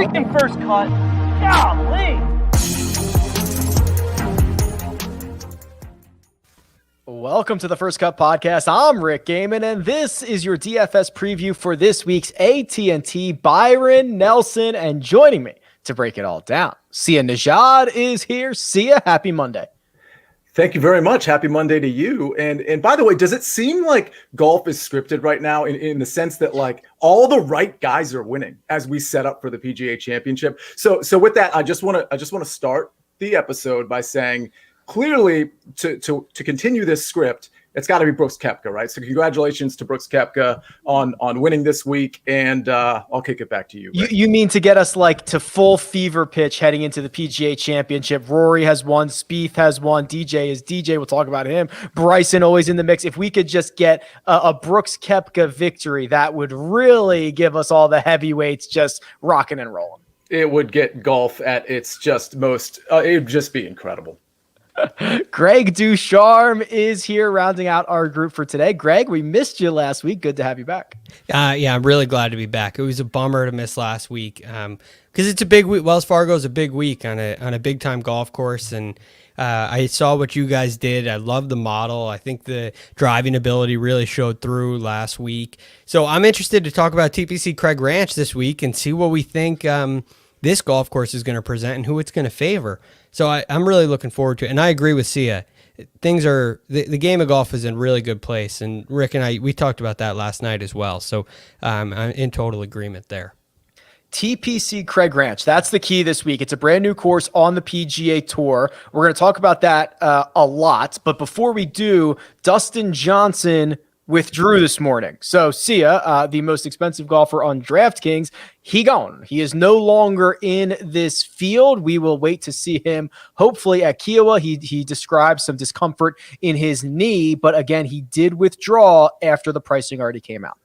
freaking first cut. Golly. Welcome to the First Cut Podcast. I'm Rick Gehman, and this is your DFS preview for this week's AT&T Byron, Nelson, and joining me to break it all down, Sia Nejad is here. Sia, happy Monday. Thank you very much. Happy Monday to you. And by the way, does it seem like golf is scripted right now in the sense that like all the right guys are winning as we set up for the PGA Championship? So with that, I just want to start the episode by saying clearly to continue this script, it's got to be Brooks Koepka, right? So congratulations to Brooks Koepka on winning this week, and I'll kick it back to you. You mean to get us like to full fever pitch heading into the PGA Championship? Rory has won, Spieth has won, DJ is DJ. We'll talk about him. Bryson always in the mix. If we could just get a Brooks Koepka victory, that would really give us all the heavyweights just rocking and rolling. It would get golf at its just most. It would just be incredible. Greg DuCharme is here rounding out our group for today. Greg, we missed you last week. Good to have you back. Yeah, I'm really glad to be back. It was a bummer to miss last week because it's a big week. Wells Fargo is a big week on a big time golf course, and I saw what you guys did. I love the model. I think the driving ability really showed through last week. So I'm interested to talk about TPC Craig Ranch this week and see what we think this golf course is going to present and who it's going to favor. So I'm really looking forward to it. And I agree with Sia. Things are, the game of golf is in a really good place. And Rick and I, we talked about that last night as well. So I'm in total agreement there. TPC Craig Ranch. That's the key this week. It's a brand new course on the PGA Tour. We're going to talk about that a lot. But before we do, Dustin Johnson withdrew this morning. So Sia, the most expensive golfer on DraftKings, he gone. He is no longer in this field. We will wait to see him hopefully at Kiowa. He described some discomfort in his knee, but again, he did withdraw after the pricing already came out.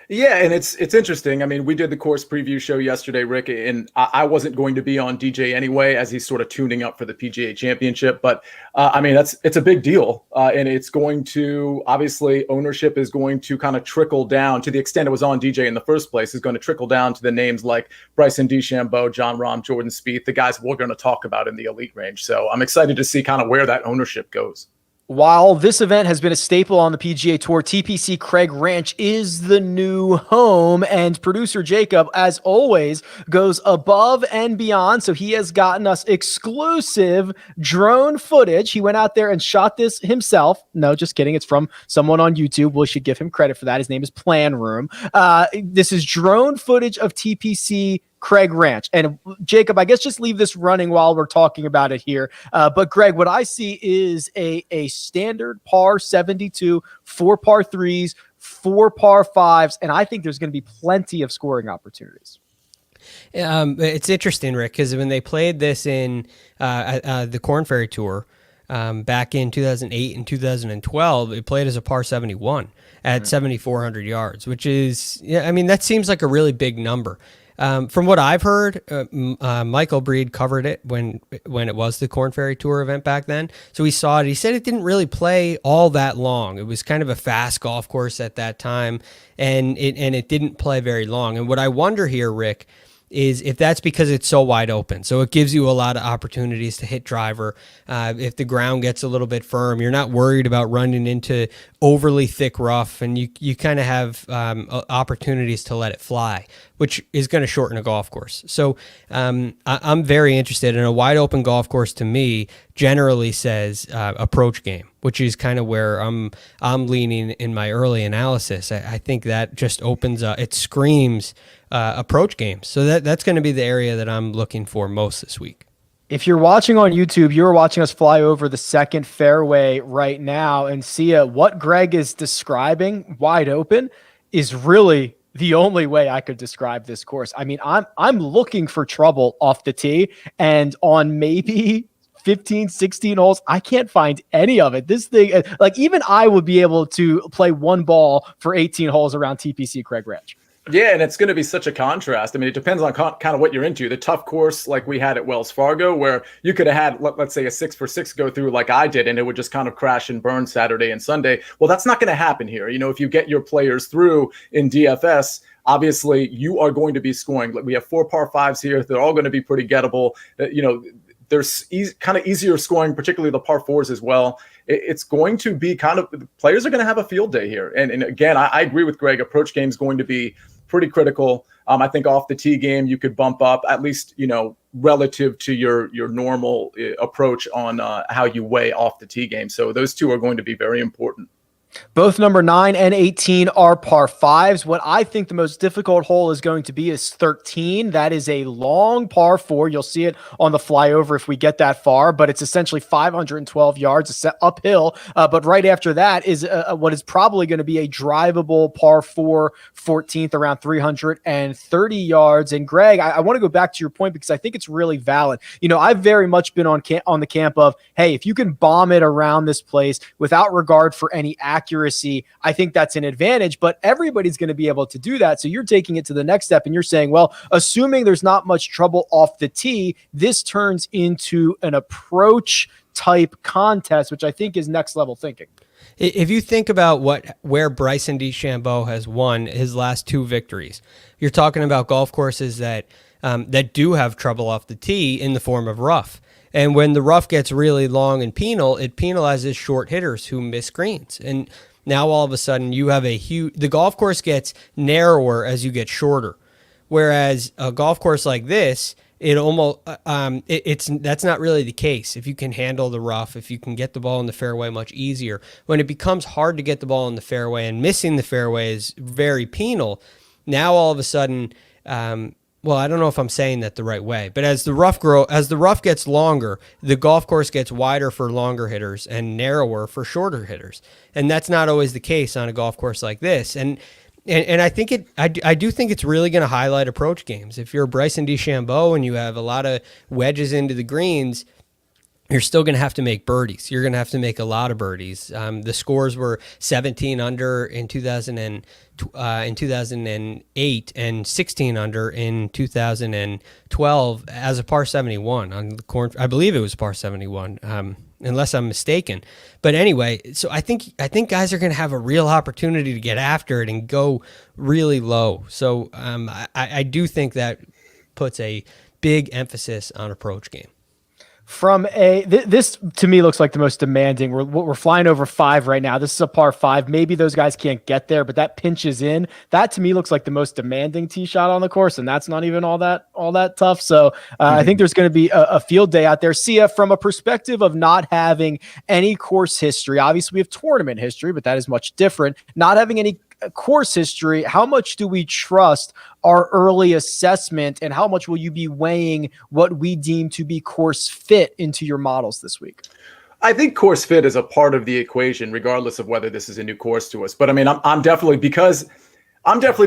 Yeah, and it's interesting. I mean, we did the course preview show yesterday, Rick, and I wasn't going to be on DJ anyway as he's sort of tuning up for the PGA Championship. But I mean, it's a big deal, and it's going to obviously ownership is going to kind of trickle down to the extent it was on DJ in the first place. Is going to trickle down to the names like Bryson DeChambeau, Jon Rahm, Jordan Spieth, the guys we're going to talk about in the elite range. So I'm excited to see kind of where that ownership goes. While this event has been a staple on the PGA Tour, TPC Craig Ranch is the new home, and producer Jacob, as always, goes above and beyond. So he has gotten us exclusive drone footage. He went out there and shot this himself. No, just kidding. It's from someone on YouTube. We should give him credit for that. His name is Plan Room. This is drone footage of TPC Craig Ranch. And Jacob, I guess just leave this running while we're talking about it here. But Greg, what I see is a standard par 72, 4 par 3s, 4 par 5s, and I think there's going to be plenty of scoring opportunities. It's interesting, Rick, because when they played this in the Korn Ferry Tour back in 2008 and 2012, it played as a par 71 at 7,400 yards, which is, I mean, that seems like a really big number. From what I've heard, Michael Breed covered it when it was the Korn Ferry Tour event back then. So he saw it. He said it didn't really play all that long. It was kind of a fast golf course at that time, and it didn't play very long. And what I wonder here, Rick, is if that's because it's so wide open. So it gives you a lot of opportunities to hit driver. If the ground gets a little bit firm, you're not worried about running into overly thick rough, and you kind of have opportunities to let it fly, which is going to shorten a golf course. So I'm very interested in a wide open golf course. To me, generally says approach game, which is kind of where I'm leaning in my early analysis. I think that just opens up, it screams approach games. So that's going to be the area that I'm looking for most this week. If you're watching on YouTube, you're watching us fly over the second fairway right now and see what Greg is describing, wide open, is really the only way I could describe this course. I mean, I'm looking for trouble off the tee, and on maybe 15, 16 holes, I can't find any of it. This thing, like even I would be able to play one ball for 18 holes around TPC Craig Ranch. Yeah, and it's going to be such a contrast. I mean, it depends on kind of what you're into. The tough course like we had at Wells Fargo, where you could have had, let's say, a 6-for-6 go through like I did, and it would just kind of crash and burn Saturday and Sunday. Well, that's not going to happen here. You know, if you get your players through in DFS, obviously you are going to be scoring. We have 4 par 5s here. They're all going to be pretty gettable. There's kind of easier scoring, particularly the par 4s as well. It's going to be players are going to have a field day here. And again, I agree with Greg. Approach game is going to be pretty critical. I think off the tee game, you could bump up at least, relative to your normal approach on how you weigh off the tee game. So those two are going to be very important. Both number 9 and 18 are par 5s. What I think the most difficult hole is going to be is 13. That is a long par 4. You'll see it on the flyover if we get that far, but it's essentially 512 yards, a set uphill. But right after that is what is probably going to be a drivable par 4, 14th, around 330 yards. And Greg, I want to go back to your point because I think it's really valid. I've very much been on the camp of, hey, if you can bomb it around this place without regard for any accuracy, I think that's an advantage, but everybody's going to be able to do that. So you're taking it to the next step and you're saying, well, assuming there's not much trouble off the tee, this turns into an approach type contest, which I think is next level thinking. If you think about where Bryson DeChambeau has won his last 2 victories, you're talking about golf courses that do have trouble off the tee in the form of rough. And when the rough gets really long and penal, it penalizes short hitters who miss greens. And now all of a sudden you have the golf course gets narrower as you get shorter. Whereas a golf course like this, that's not really the case. If you can handle the rough, if you can get the ball in the fairway much easier, when it becomes hard to get the ball in the fairway and missing the fairway is very penal, now all of a sudden, well, I don't know if I'm saying that the right way, but as the rough gets longer, the golf course gets wider for longer hitters and narrower for shorter hitters. And that's not always the case on a golf course like this. And I think I do think it's really going to highlight approach games. If you're Bryson DeChambeau and you have a lot of wedges into the greens, you're still going to have to make birdies. You're going to have to make a lot of birdies. The scores were 17 under in 2008 and 16 under in 2012 as a par 71 on the corn. I believe it was par 71, unless I'm mistaken. But anyway, so I think guys are going to have a real opportunity to get after it and go really low. So I do think that puts a big emphasis on approach game. This to me looks like the most demanding. We're flying over 5 right now. This is a par 5. Maybe those guys can't get there, but that pinches in. That to me looks like the most demanding tee shot on the course, and that's not even all that tough. So I think there's going to be a field day out there. Sia, from a perspective of not having any course history, obviously we have tournament history, but that is much different. Not having any course history, how much do we trust our early assessment, and how much will you be weighing what we deem to be course fit into your models this week? I think course fit is a part of the equation, regardless of whether this is a new course to us. But I mean, I'm definitely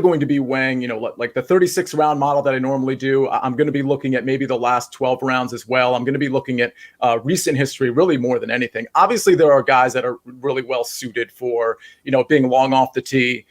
going to be weighing, like the 36 round model that I normally do. I'm going to be looking at maybe the last 12 rounds as well. I'm going to be looking at recent history, really more than anything. Obviously, there are guys that are really well suited for, being long off the tee.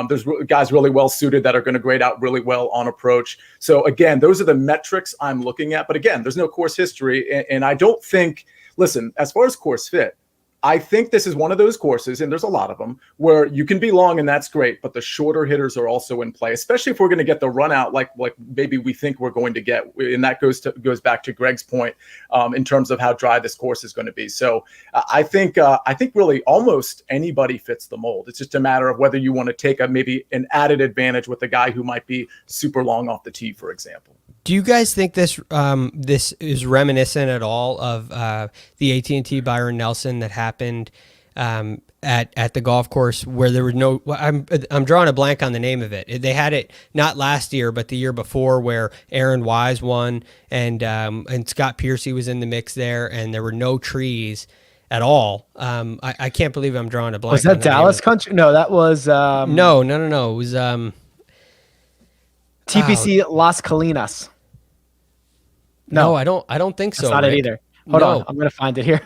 There's guys really well suited that are going to grade out really well on approach. So again, those are the metrics I'm looking at. But again, there's no course history. And I don't think, listen, as far as course fit, I think this is one of those courses, and there's a lot of them, where you can be long and that's great, but the shorter hitters are also in play, especially if we're going to get the run out like maybe we think we're going to get. And that goes back to Greg's point in terms of how dry this course is going to be. So I think really almost anybody fits the mold. It's just a matter of whether you want to take maybe an added advantage with a guy who might be super long off the tee, for example. Do you guys think this is reminiscent at all of the AT&T Byron Nelson that happened at the golf course where there was no? I'm drawing a blank on the name of it. They had it not last year, but the year before, where Aaron Wise won and Scott Piercy was in the mix there, and there were no trees at all. I can't believe I'm drawing a blank. Was that Dallas Country? No, that was no. It was TPC Las Colinas. No, I don't think so. That's not it either. Hold on, I'm going to find it here.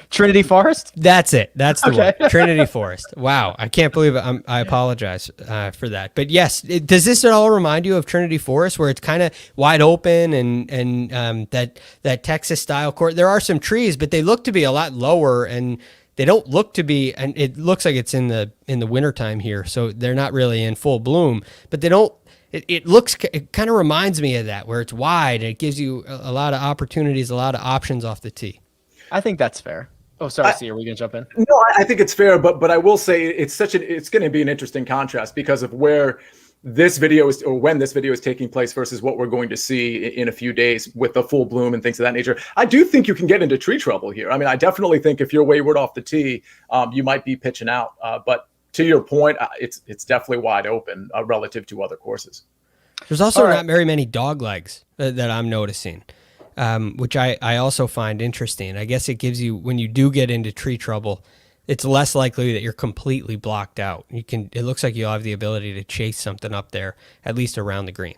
Trinity Forest? That's it. That's the one. Trinity Forest. Wow. I can't believe it. I apologize for that. But yes, does this at all remind you of Trinity Forest, where it's kind of wide open and that Texas style court? There are some trees, but they look to be a lot lower, and they don't look to be, and it looks like it's in the wintertime here, so they're not really in full bloom, but they don't it kind of reminds me of that, where it's wide and it gives you a lot of opportunities, a lot of options off the tee. I think that's fair. Oh, sorry, C, are we gonna jump in? No, I think it's fair, but I will say it's going to be an interesting contrast because of where this video is, or when this video is taking place versus what we're going to see in a few days with the full bloom and things of that nature. I do think you can get into tree trouble here. I mean, I definitely think if you're wayward off the tee, you might be pitching out. But to your point, it's definitely wide open relative to other courses. There's also not very many dog legs that I'm noticing, which I also find interesting. I guess it gives you, when you do get into tree trouble, it's less likely that you're completely blocked out. It looks like you'll have the ability to chase something up there, at least around the green.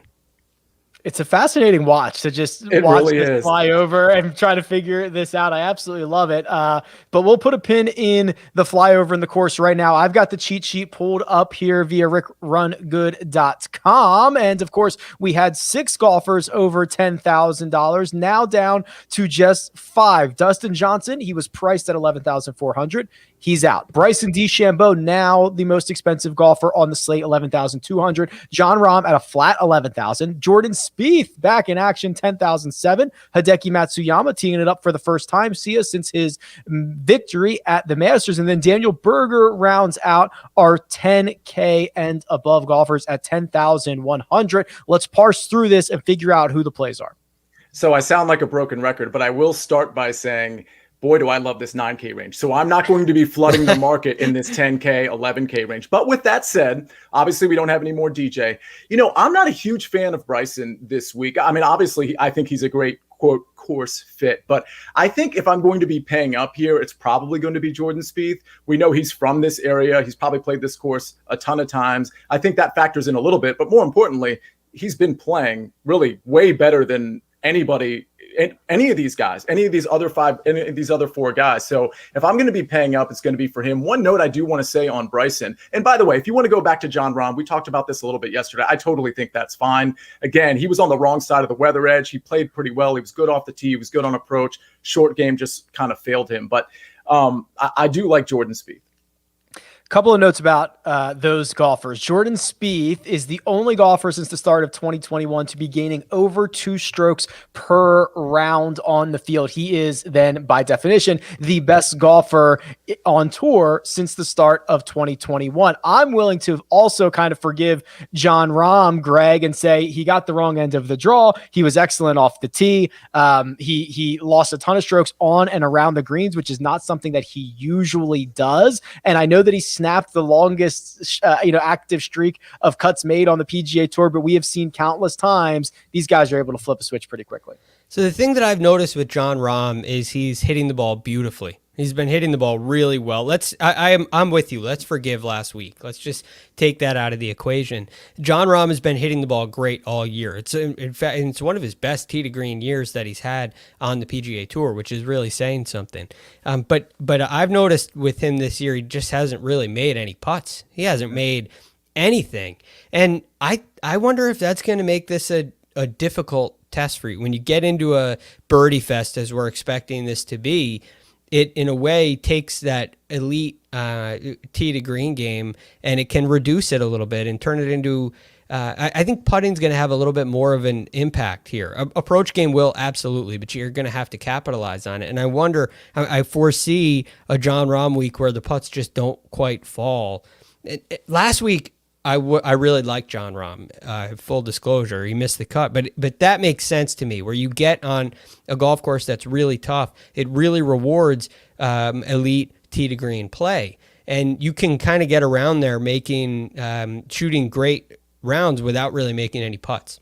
It's a fascinating watch to just watch really this is. fly over and try to figure this out. I absolutely love it. But we'll put a pin in the flyover in the course right now. I've got the cheat sheet pulled up here via rickrungood.com. And of course, we had 6 golfers over $10,000, now down to just 5. Dustin Johnson, he was priced at $11,400. He's out. Bryson DeChambeau, now the most expensive golfer on the slate, $11,200. Jon Rahm at a flat $11,000. Jordan Spieth back in action, $10,007. Hideki Matsuyama teeing it up for the first time, since his victory at the Masters. And then Daniel Berger rounds out our 10K and above golfers at $10,100. Let's parse through this and figure out who the plays are. So I sound like a broken record, but I will start by saying, boy, do I love this 9K range. So I'm not going to be flooding the market in this 10K, 11K range. But with that said, obviously we don't have any more DJ. I'm not a huge fan of Bryson this week. I mean, obviously I think he's a great quote course fit, but I think if I'm going to be paying up here, it's probably going to be Jordan Spieth. We know he's from this area. He's probably played this course a ton of times. I think that factors in a little bit, but more importantly, he's been playing really way better than anybody, any of these guys, any of these other 4 guys. So if I'm going to be paying up, it's going to be for him. One note I do want to say on Bryson, and by the way, if you want to go back to Jon Rahm, we talked about this a little bit yesterday. I totally think that's fine. Again, he was on the wrong side of the weather edge. He played pretty well. He was good off the tee. He was good on approach. Short game just kind of failed him. But I do like Jordan Spieth. Couple of notes about those golfers. Jordan Spieth is the only golfer since the start of 2021 to be gaining over 2 strokes per round on the field. He is then, by definition, the best golfer on tour since the start of 2021. I'm willing to also kind of forgive Jon Rahm, Greg, and say he got the wrong end of the draw. He was excellent off the tee. He lost a ton of strokes on and around the greens, which is not something that he usually does. And I know that he snapped the longest, active streak of cuts made on the PGA Tour, but we have seen countless times these guys are able to flip a switch pretty quickly. So the thing that I've noticed with Jon Rahm is he's hitting the ball beautifully. He's been hitting the ball really well. I'm with you. Let's forgive last week. Let's just take that out of the equation. Jon Rahm has been hitting the ball great all year. It's in fact, it's one of his best tee to green years that he's had on the PGA Tour, which is really saying something. But I've noticed with him this year, he just hasn't really made any putts. He hasn't made anything, and I wonder if that's going to make this a difficult test for you when you get into a birdie fest, as we're expecting this to be. It, in a way, takes that elite tee to green game and it can reduce it a little bit and turn it into, I think putting's going to have a little bit more of an impact here. Approach game will, absolutely, but you're going to have to capitalize on it. And I wonder, I foresee a Jon Rahm week where the putts just don't quite fall. Last week, I really like Jon Rahm. Full disclosure, he missed the cut, but that makes sense to me. Where you get on a golf course that's really tough, it really rewards elite tee to green play, and you can kind of get around there, shooting great rounds without really making any putts.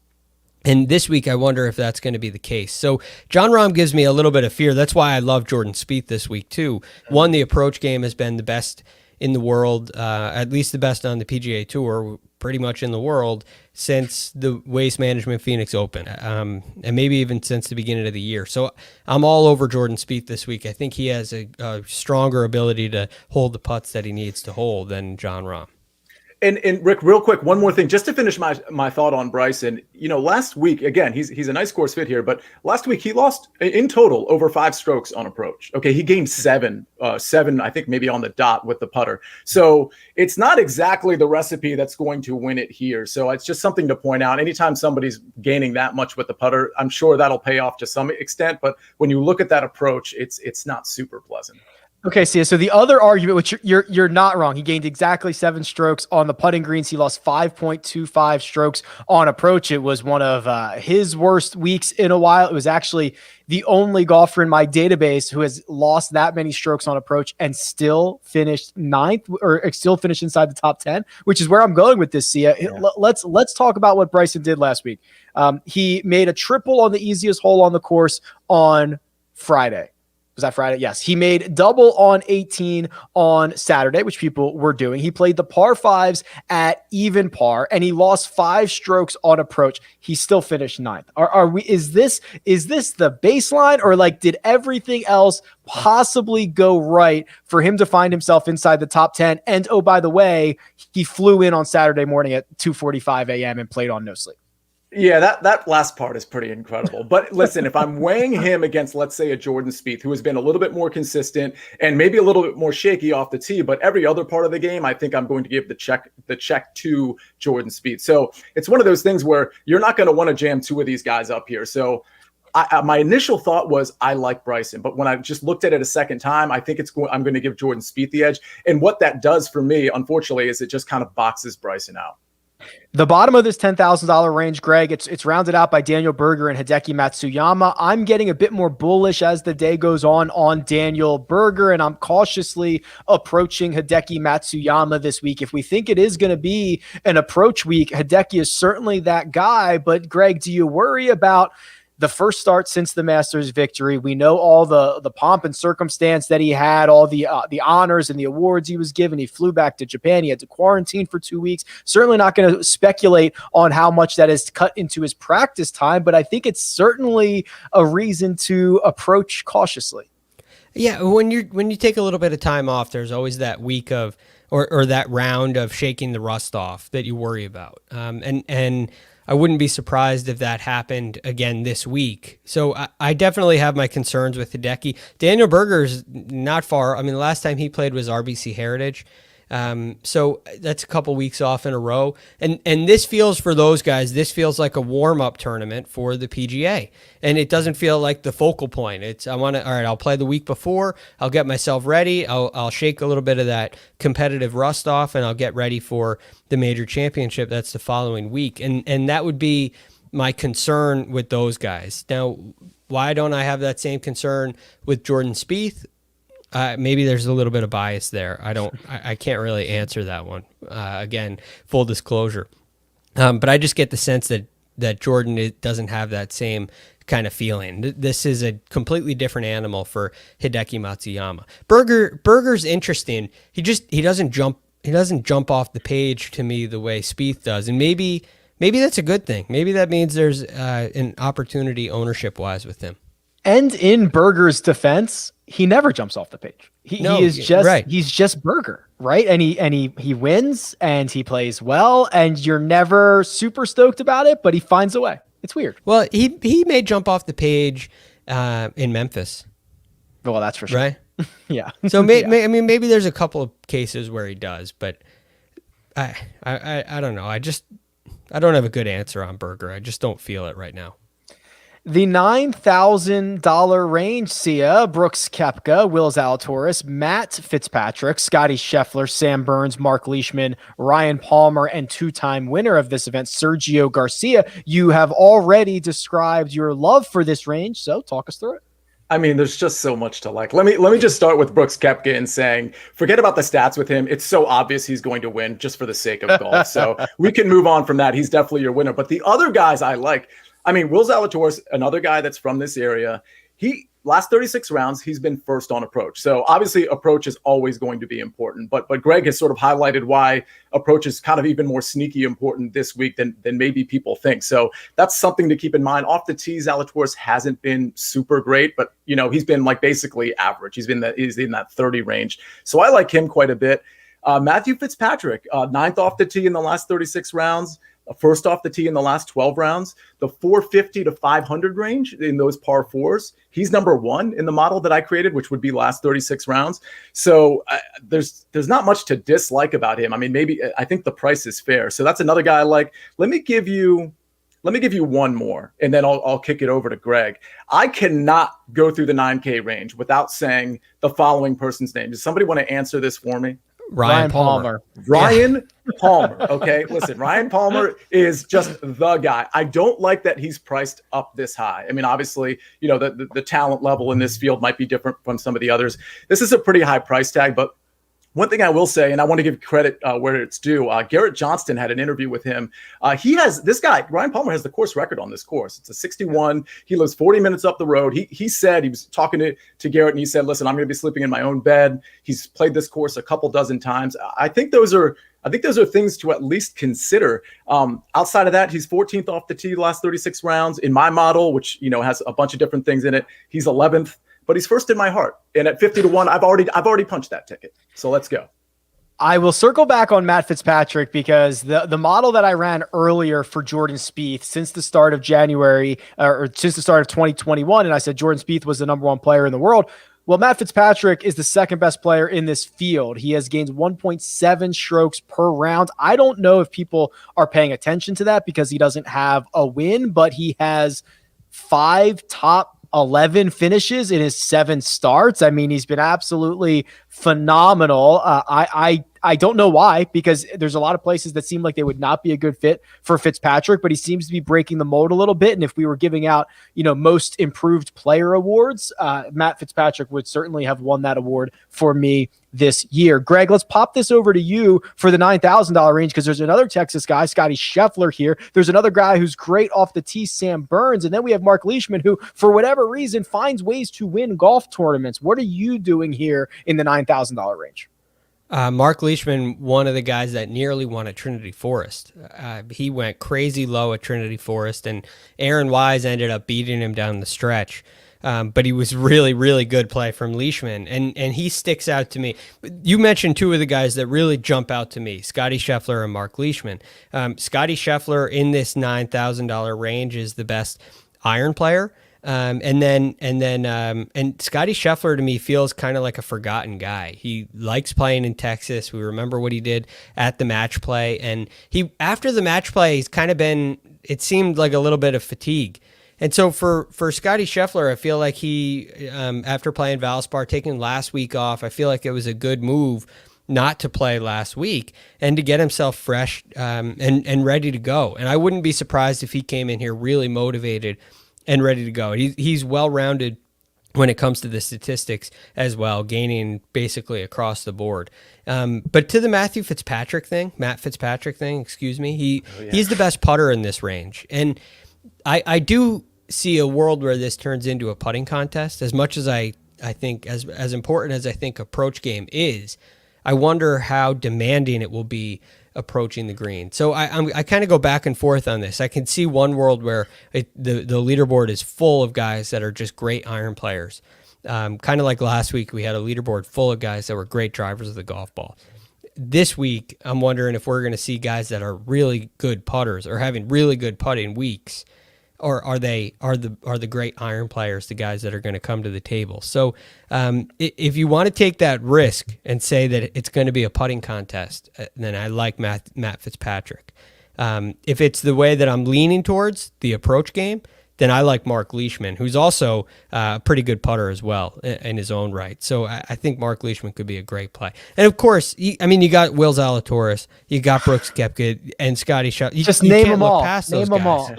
And this week, I wonder if that's going to be the case. So Jon Rahm gives me a little bit of fear. That's why I love Jordan Spieth this week too. One, the approach game has been the best in the world, at least the best on the PGA Tour, pretty much in the world, since the Waste Management Phoenix Open, and maybe even since the beginning of the year. So I'm all over Jordan Spieth this week. I think he has a stronger ability to hold the putts that he needs to hold than Jon Rahm. And Rick, real quick, one more thing, just to finish my thought on Bryson. Last week, again, he's a nice course fit here, but last week he lost in total over 5 strokes on approach. Okay, he gained seven, I think maybe on the dot with the putter. So it's not exactly the recipe that's going to win it here. So it's just something to point out. Anytime somebody's gaining that much with the putter, I'm sure that'll pay off to some extent. But when you look at that approach, it's not super pleasant. Okay, so the other argument, which you're not wrong, he gained exactly 7 strokes on the putting greens. He lost 5.25 strokes on approach. It was one of his worst weeks in a while. It was actually the only golfer in my database who has lost that many strokes on approach and still finished 9th or still finished inside the top 10, which is where I'm going with this, Sia. Yeah. Let's talk about what Bryson did last week. He made a triple on the easiest hole on the course on Friday. Was that Friday? Yes. He made double on 18 on Saturday, which people were doing. He played the par 5s at even par, and he lost 5 strokes on approach. He still finished 9th. Is this the baseline, or like did everything else possibly go right for him to find himself inside the top 10? And oh, by the way, he flew in on Saturday morning at 2:45 a.m. and played on no sleep. Yeah, that last part is pretty incredible. But listen, if I'm weighing him against, let's say, a Jordan Spieth, who has been a little bit more consistent and maybe a little bit more shaky off the tee, but every other part of the game, I think I'm going to give the check to Jordan Spieth. So it's one of those things where you're not going to want to jam 2 of these guys up here. So my initial thought was I like Bryson, but when I just looked at it a second time, I think I'm going to give Jordan Spieth the edge. And what that does for me, unfortunately, is it just kind of boxes Bryson out. The bottom of this $10,000 range, Greg, it's rounded out by Daniel Berger and Hideki Matsuyama. I'm getting a bit more bullish as the day goes on Daniel Berger, and I'm cautiously approaching Hideki Matsuyama this week. If we think it is going to be an approach week, Hideki is certainly that guy. But Greg, do you worry about the first start since the Masters victory? We know all the pomp and circumstance that he had, all the honors and the awards he was given. He flew back to Japan. He had to quarantine for 2 weeks. Certainly not going to speculate on how much that is cut into his practice time, but I think it's certainly a reason to approach cautiously. Yeah, when you take a little bit of time off, there's always that week of or that round of shaking the rust off that you worry about. And I wouldn't be surprised if that happened again this week. So I definitely have my concerns with Hideki. Daniel Berger's not far. I mean, the last time he played was RBC Heritage. So that's a couple weeks off in a row. And this feels, for those guys, this feels like a warm-up tournament for the PGA. And it doesn't feel like the focal point. All right, I'll play the week before. I'll get myself ready. I'll shake a little bit of that competitive rust off, and I'll get ready for the major championship. That's the following week. And that would be my concern with those guys. Now, why don't I have that same concern with Jordan Spieth? Maybe there's a little bit of bias there. I can't really answer that one. Again, full disclosure. But I just get the sense that Jordan doesnn't have that same kind of feeling. This is a completely different animal for Hideki Matsuyama. Berger's interesting. He doesn't jump off the page to me the way Spieth does. And maybe that's a good thing. Maybe that means there's an opportunity ownership wise with him. And in Berger's defense, he never jumps off the page. He's just Berger, right? And he wins and he plays well, and you're never super stoked about it, but he finds a way. It's weird. Well, he may jump off the page in Memphis. Well, that's for sure. Right? Yeah. So maybe there's a couple of cases where he does, but I don't know. I don't have a good answer on Berger. I just don't feel it right now. The $9,000 range, Sia, Brooks Koepka, Will Zalatoris, Matt Fitzpatrick, Scotty Scheffler, Sam Burns, Mark Leishman, Ryan Palmer, and 2-time winner of this event, Sergio Garcia. You have already described your love for this range, so talk us through it. I mean, there's just so much to like. Let me just start with Brooks Koepka and saying, forget about the stats with him. It's so obvious he's going to win just for the sake of golf. So we can move on from that. He's definitely your winner. But the other guys I like, I mean, Will Zalatoris, another guy that's from this area, last 36 rounds, he's been first on approach. So obviously approach is always going to be important, but Greg has sort of highlighted why approach is kind of even more sneaky important this week than maybe people think. So that's something to keep in mind. Off the tee, Zalatoris hasn't been super great, but he's been like basically average. He's in that 30 range. So I like him quite a bit. Matthew Fitzpatrick, ninth off the tee in the last 36 rounds, first off the tee in the last 12 rounds, the 450 to 500 range in those par fours. He's number one in the model that I created, which would be last 36 rounds. So there's not much to dislike about him. I mean, maybe I think the price is fair. So that's another guy I like. Let me give you one more, and then I'll kick it over to Greg. I cannot go through the 9K range without saying the following person's name. Does somebody want to answer this for me? Ryan Palmer. Ryan Palmer. Okay, listen, Ryan Palmer is just the guy. I don't like that he's priced up this high. I mean, obviously, the talent level in this field might be different from some of the others. This is a pretty high price tag, but one thing I will say, and I want to give credit where it's due, Garrett Johnston had an interview with him. Ryan Palmer has the course record on this course. It's a 61. He lives 40 minutes up the road. He said, he was talking to Garrett, and he said, listen, I'm going to be sleeping in my own bed. He's played this course a couple dozen times. I think those are things to at least consider. Outside of that, he's 14th off the tee the last 36 rounds. In my model, which has a bunch of different things in it, he's 11th. But he's first in my heart. And at 50 to 1, I've already punched that ticket. So let's go. I will circle back on Matt Fitzpatrick because the model that I ran earlier for Jordan Spieth since the start of January or since the start of 2021, and I said Jordan Spieth was the number one player in the world. Well, Matt Fitzpatrick is the second best player in this field. He has gained 1.7 strokes per round. I don't know if people are paying attention to that because he doesn't have a win, but he has 5 top 11 finishes in his 7 starts. I mean, he's been absolutely phenomenal. I don't know why, because there's a lot of places that seem like they would not be a good fit for Fitzpatrick, but he seems to be breaking the mold a little bit. And if we were giving out, most improved player awards, Matt Fitzpatrick would certainly have won that award for me this year. Greg, let's pop this over to you for the $9,000 range, because there's another Texas guy, Scotty Scheffler here. There's another guy who's great off the tee, Sam Burns. And then we have Mark Leishman, who, for whatever reason, finds ways to win golf tournaments. What are you doing here in the $9,000 range? Mark Leishman, one of the guys that nearly won at Trinity Forest. He went crazy low at Trinity Forest, and Aaron Wise ended up beating him down the stretch. But he was really, really good play from Leishman, and he sticks out to me. You mentioned two of the guys that really jump out to me, Scotty Scheffler and Mark Leishman. Scotty Scheffler in this $9,000 range is the best iron player. And Scotty Scheffler to me feels kind of like a forgotten guy. He likes playing in Texas. We remember what he did at the match play, and after the match play, he's kind of been, it seemed like a little bit of fatigue. And so for Scotty Scheffler, I feel like he, after playing Valspar, taking last week off, I feel like it was a good move not to play last week and to get himself fresh and ready to go. And I wouldn't be surprised if he came in here really motivated and ready to go. He's well-rounded when it comes to the statistics as well, gaining basically across the board. But to the Matt Fitzpatrick thing, he's the best putter in this range. And I do see a world where this turns into a putting contest. As much as I think, as important as I think approach game is, I wonder how demanding it will be approaching the green. So I kind of go back and forth on this. I can see one world where the leaderboard is full of guys that are just great iron players. Kind of like last week, we had a leaderboard full of guys that were great drivers of the golf ball. This week, I'm wondering if we're going to see guys that are really good putters or having really good putting weeks, or are the great iron players the guys that are going to come to the table? So if you want to take that risk and say that it's going to be a putting contest, then I like Matt Fitzpatrick. If it's the way that I'm leaning towards, the approach game, then I like Mark Leishman, who's also a pretty good putter as well in his own right. So I think Mark Leishman could be a great play. And of course, you got Will Zalatoris, you got Brooks Koepka, and Scotty Scheffler. Just name them all. Name them all.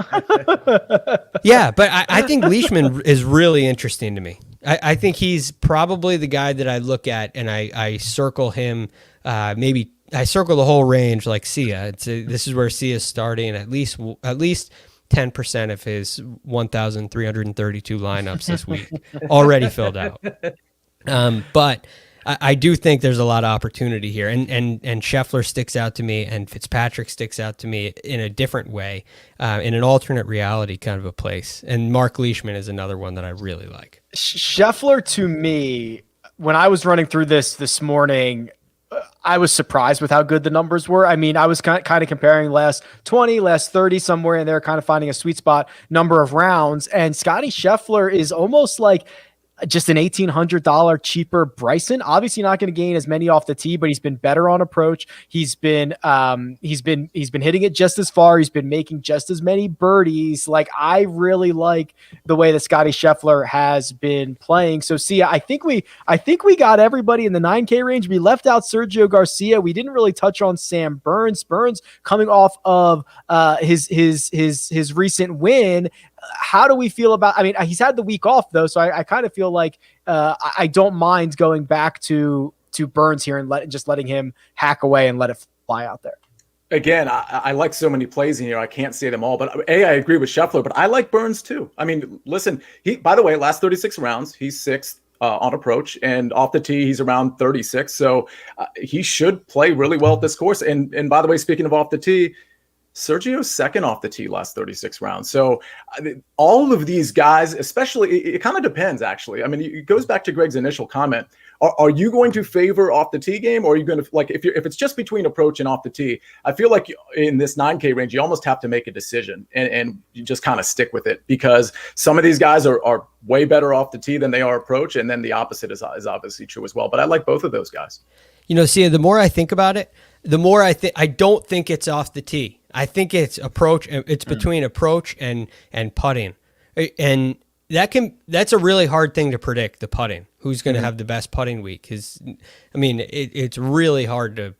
Yeah, but I think Leishman is really interesting to me. I think he's probably the guy that I look at and I circle him. Maybe I circle the whole range like Sia. This is where Sia is starting at least 10% of his 1,332 lineups this week already filled out. But I do think there's a lot of opportunity here, and Scheffler sticks out to me, and Fitzpatrick sticks out to me in a different way, in an alternate reality kind of a place. And Mark Leishman is another one that I really like. Scheffler to me, when I was running through this morning, I was surprised with how good the numbers were. I mean, I was kind of comparing last 20, last 30, somewhere in there, kind of finding a sweet spot number of rounds. And Scotty Scheffler is almost like just an $1,800 cheaper Bryson. Obviously not going to gain as many off the tee, but he's been better on approach. He's been hitting it just as far. He's been making just as many birdies. Like, I really like the way that Scotty Scheffler has been playing. So Sia, I think we got everybody in the 9K range. We left out Sergio Garcia. We didn't really touch on Sam Burns. Burns coming off of his recent win. How do we feel about, I mean, he's had the week off though. So I kind of feel like I don't mind going back to Burns here and letting him hack away and let it fly out there. Again, I like so many plays in here. I can't say them all, but I agree with Scheffler, but I like Burns too. I mean, listen, by the way, last 36 rounds, he's sixth on approach, and off the tee, he's around 36. So he should play really well at this course. And by the way, speaking of off the tee, Sergio's second off the tee last 36 rounds. So all of these guys, especially, it kind of depends, actually. I mean, it goes back to Greg's initial comment. Are you going to favor off the tee game, or are you going to, like, if it's just between approach and off the tee, I feel like in this 9K range, you almost have to make a decision and you just kind of stick with it, because some of these guys are way better off the tee than they are approach. And then the opposite is obviously true as well. But I like both of those guys. You know, Sia, the more I think about it, the more I don't think it's off the tee. I think it's approach. It's between approach and putting, and that's a really hard thing to predict. The putting, who's going to have the best putting week? Because I mean, it's really hard to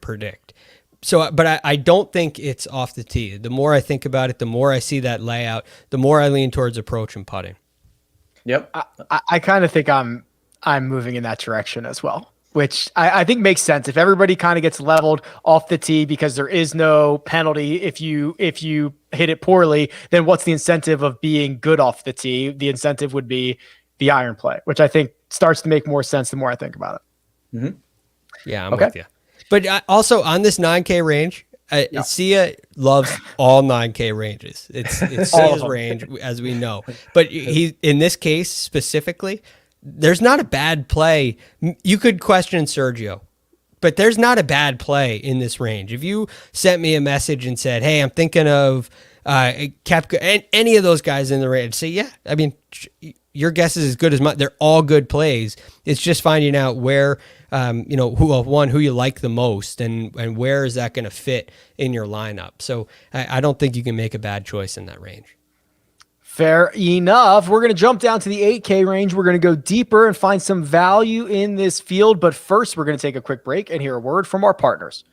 predict. So, but I don't think it's off the tee. The more I think about it, the more I see that layout, the more I lean towards approach and putting. Yep, I kind of think I'm moving in that direction as well, which I think makes sense. If everybody kind of gets leveled off the tee because there is no penalty if you hit it poorly, then what's the incentive of being good off the tee? The incentive would be the iron play, which I think starts to make more sense the more I think about it. Mm-hmm. Yeah, I'm with you. But also on this 9K range, Sia loves all 9K ranges. It's Sia's range, as we know. But he, in this case specifically, there's not a bad play. You could question Sergio, but there's not a bad play in this range. If you sent me a message and said, "Hey, I'm thinking of Koepka," and any of those guys in the range, say, "Yeah, I mean, your guess is as good as mine." They're all good plays. It's just finding out where, who you like the most, and where is that going to fit in your lineup. So I don't think you can make a bad choice in that range. Fair enough. We're going to jump down to the 8K range. We're going to go deeper and find some value in this field. But first, we're going to take a quick break and hear a word from our partners.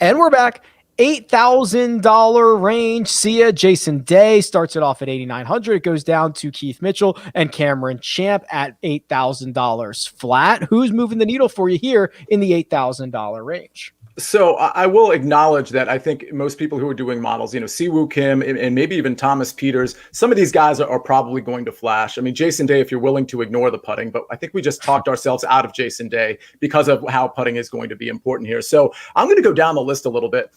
And we're back. $8,000 range. Sia, Jason Day starts it off at $8,900. It goes down to Keith Mitchell and Cameron Champ at $8,000 flat. Who's moving the needle for you here in the $8,000 range? So I will acknowledge that I think most people who are doing models, Siwoo Kim and maybe even Thomas Peters, some of these guys are probably going to flash. I mean, Jason Day, if you're willing to ignore the putting, but I think we just talked ourselves out of Jason Day because of how putting is going to be important here. So I'm going to go down the list a little bit.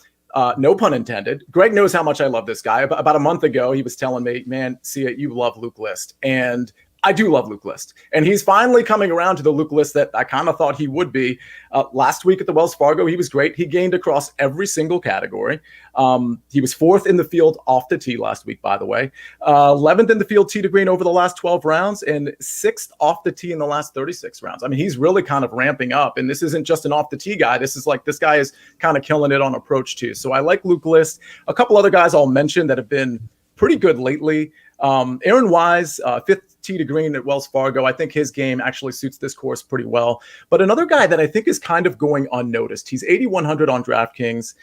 No pun intended. Greg knows how much I love this guy. About a month ago, he was telling me, "Man, Sia, you love Luke List." And I do love Luke List. And he's finally coming around to the Luke List that I kind of thought he would be. Last week at the Wells Fargo, he was great. He gained across every single category. He was fourth in the field off the tee last week, by the way. 11th in the field tee to green over the last 12 rounds, and sixth off the tee in the last 36 rounds. I mean, he's really kind of ramping up. And this isn't just an off the tee guy. This guy is kind of killing it on approach too. So I like Luke List. A couple other guys I'll mention that have been pretty good lately. Aaron Wise, fifth tee to green at Wells Fargo. I think his game actually suits this course pretty well. But another guy that I think is kind of going unnoticed. He's 8,100 on DraftKings.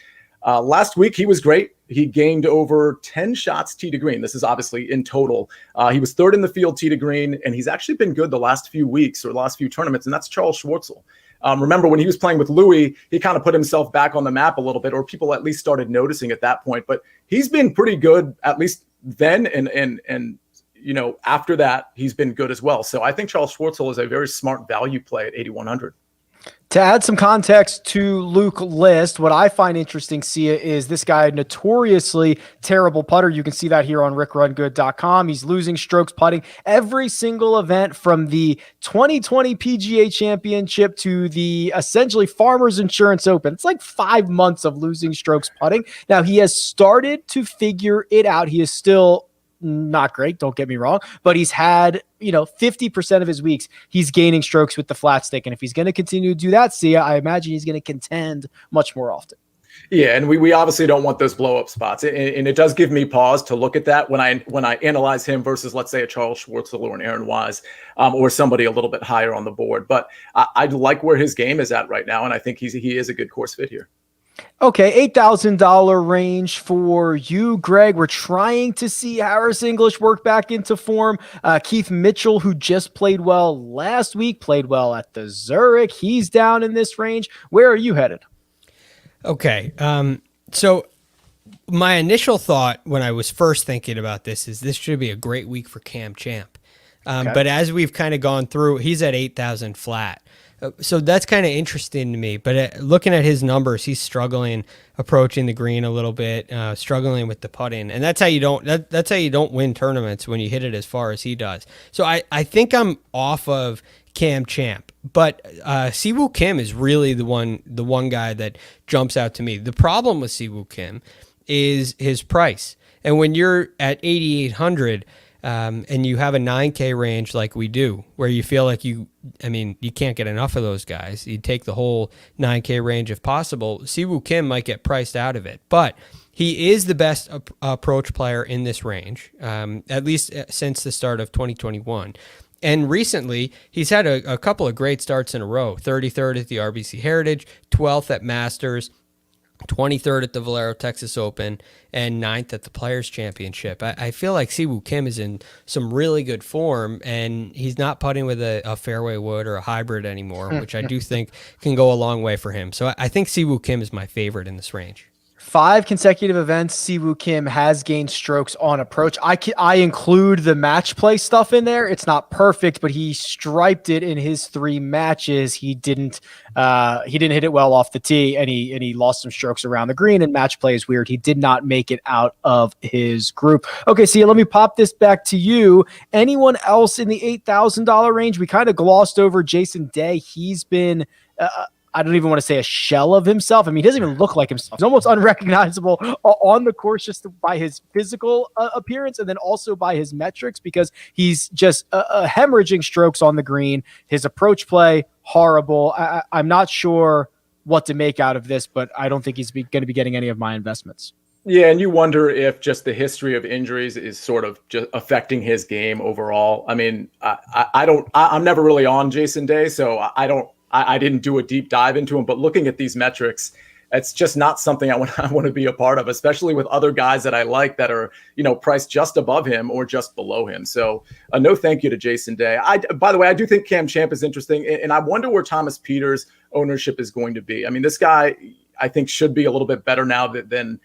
Last week, he was great. He gained over 10 shots tee to green. This is obviously in total. He was third in the field tee to green, and he's actually been good the last few weeks or the last few tournaments, and that's Charles Schwartzel. Remember when he was playing with Louis, he kind of put himself back on the map a little bit, or people at least started noticing at that point. But he's been pretty good, at least then, and after that, he's been good as well. So I think Charles Schwartzel is a very smart value play at 8,100. To add some context to Luke List, what I find interesting, Sia, is this guy, notoriously terrible putter. You can see that here on rickrungood.com. He's losing strokes putting every single event from the 2020 PGA Championship to the essentially Farmers Insurance Open. It's like 5 months of losing strokes putting. Now, he has started to figure it out. He is still not great, don't get me wrong, but he's had, 50% of his weeks, he's gaining strokes with the flat stick. And if he's going to continue to do that, Sia, I imagine he's going to contend much more often. Yeah, and we obviously don't want those blow up spots, and it does give me pause to look at that when I analyze him versus, let's say, a Charles Schwartzel or an Aaron Wise, or somebody a little bit higher on the board. But I like where his game is at right now, and I think he is a good course fit here. Okay, $8,000 range for you, Greg. We're trying to see Harris English work back into form. Keith Mitchell, who just played well last week, played well at the Zurich. He's down in this range. Where are you headed? Okay, so my initial thought when I was first thinking about this is this should be a great week for Cam Champ. But as we've kind of gone through, he's at 8,000 flat. So that's kind of interesting to me. But looking at his numbers, he's struggling approaching the green a little bit, struggling with the putting, and that's how you don't win tournaments, when you hit it as far as he does. So I think I'm off of Cam Champ, but Siwoo Kim is really the one guy that jumps out to me. The problem with Siwoo Kim is his price, and when you're at 8,800. And you have a 9K range like we do, where you feel like you can't get enough of those guys. You take the whole 9K range if possible. Siwoo Kim might get priced out of it, but he is the best approach player in this range, at least since the start of 2021. And recently, he's had a couple of great starts in a row: 33rd at the RBC Heritage, 12th at Masters, 23rd at the Valero Texas Open, and 9th at the Players Championship. I feel like Siwoo Kim is in some really good form, and he's not putting with a fairway wood or a hybrid anymore, which I do think can go a long way for him. So I think Siwoo Kim is my favorite in this range. 5 consecutive events, Siwoo Kim has gained strokes on approach. I include the match play stuff in there. It's not perfect, but he striped it in his 3 matches. He didn't hit it well off the tee, and he lost some strokes around the green, and match play is weird. He did not make it out of his group. Okay, Sia, let me pop this back to you. Anyone else in the $8,000 range? We kind of glossed over Jason Day. He's been I don't even want to say a shell of himself. I mean, he doesn't even look like himself. He's almost unrecognizable on the course just by his physical appearance, and then also by his metrics, because he's just hemorrhaging strokes on the green. His approach play, horrible. I'm not sure what to make out of this, but I don't think he's going to be getting any of my investments. Yeah, and you wonder if just the history of injuries is sort of just affecting his game overall. I mean, I'm never really on Jason Day, so I didn't do a deep dive into him, but looking at these metrics, it's just not something I want to be a part of, especially with other guys that I like that are, priced just above him or just below him. So no thank you to Jason Day. By the way, I do think Cam Champ is interesting, and I wonder where Thomas Peters' ownership is going to be. I mean, this guy, I think, should be a little bit better now than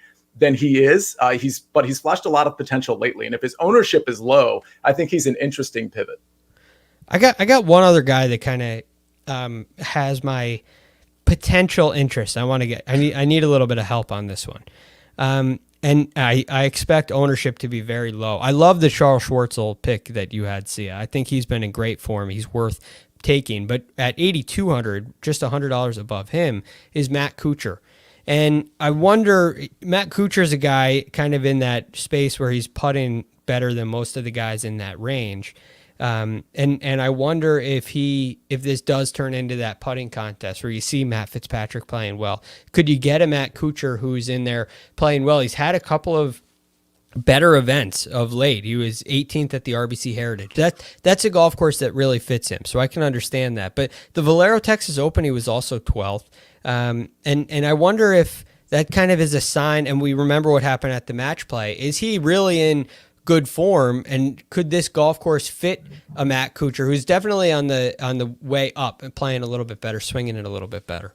he is. But he's flashed a lot of potential lately, and if his ownership is low, I think he's an interesting pivot. I got one other guy that kind of has my potential interest. I need a little bit of help on this one. And I expect ownership to be very low. I love the Charles Schwartzel pick that you had, Sia. I think he's been in great form. He's worth taking. But at 8,200, just $100 above him, is Matt Kuchar. And I wonder, Matt Kuchar is a guy kind of in that space where he's putting better than most of the guys in that range. And I wonder if this does turn into that putting contest where you see Matt Fitzpatrick playing well. Could you get a Matt Kuchar who's in there playing well? He's had a couple of better events of late. He was 18th at the RBC Heritage. That's a golf course that really fits him, so I can understand that. But the Valero Texas Open, he was also 12th. And I wonder if that kind of is a sign, and we remember what happened at the match play. Is he really in good form, and could this golf course fit a Matt Kuchar, who's definitely on the way up and playing a little bit better, swinging it a little bit better?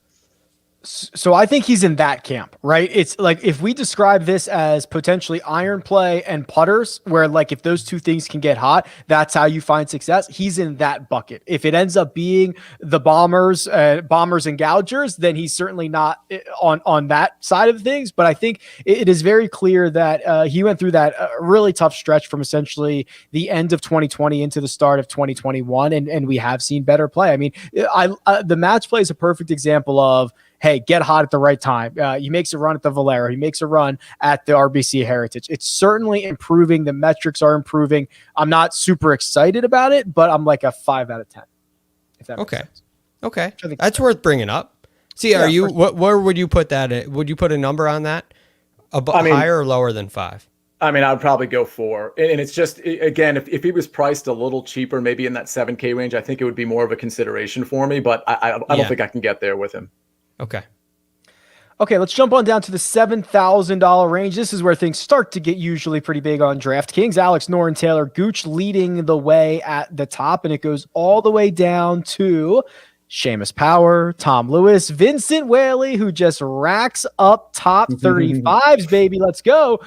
So I think he's in that camp, right? It's like if we describe this as potentially iron play and putters, where like if those two things can get hot, that's how you find success. He's in that bucket. If it ends up being the bombers and gougers, then he's certainly not on that side of things. But I think it is very clear that he went through that really tough stretch from essentially the end of 2020 into the start of 2021, and we have seen better play. I mean, the match play is a perfect example of, hey, get hot at the right time. He makes a run at the Valero. He makes a run at the RBC Heritage. It's certainly improving. The metrics are improving. I'm not super excited about it, but I'm like a 5 out of 10. If that makes sense. Okay. That's worth bringing up. See, are you, where would you put that at? Would you put a number on that? Higher or lower than 5? I mean, I'd probably go 4. And it's just, again, if he was priced a little cheaper, maybe in that 7K range, I think it would be more of a consideration for me, but I don't think I can get there with him. Okay, let's jump on down to the $7,000 range. This is where things start to get usually pretty big on DraftKings. Alex Noren, Taylor Gooch leading the way at the top, and it goes all the way down to Seamus Power, Tom Lewis, Vincent Whaley, who just racks up top 35s, baby. Let's go.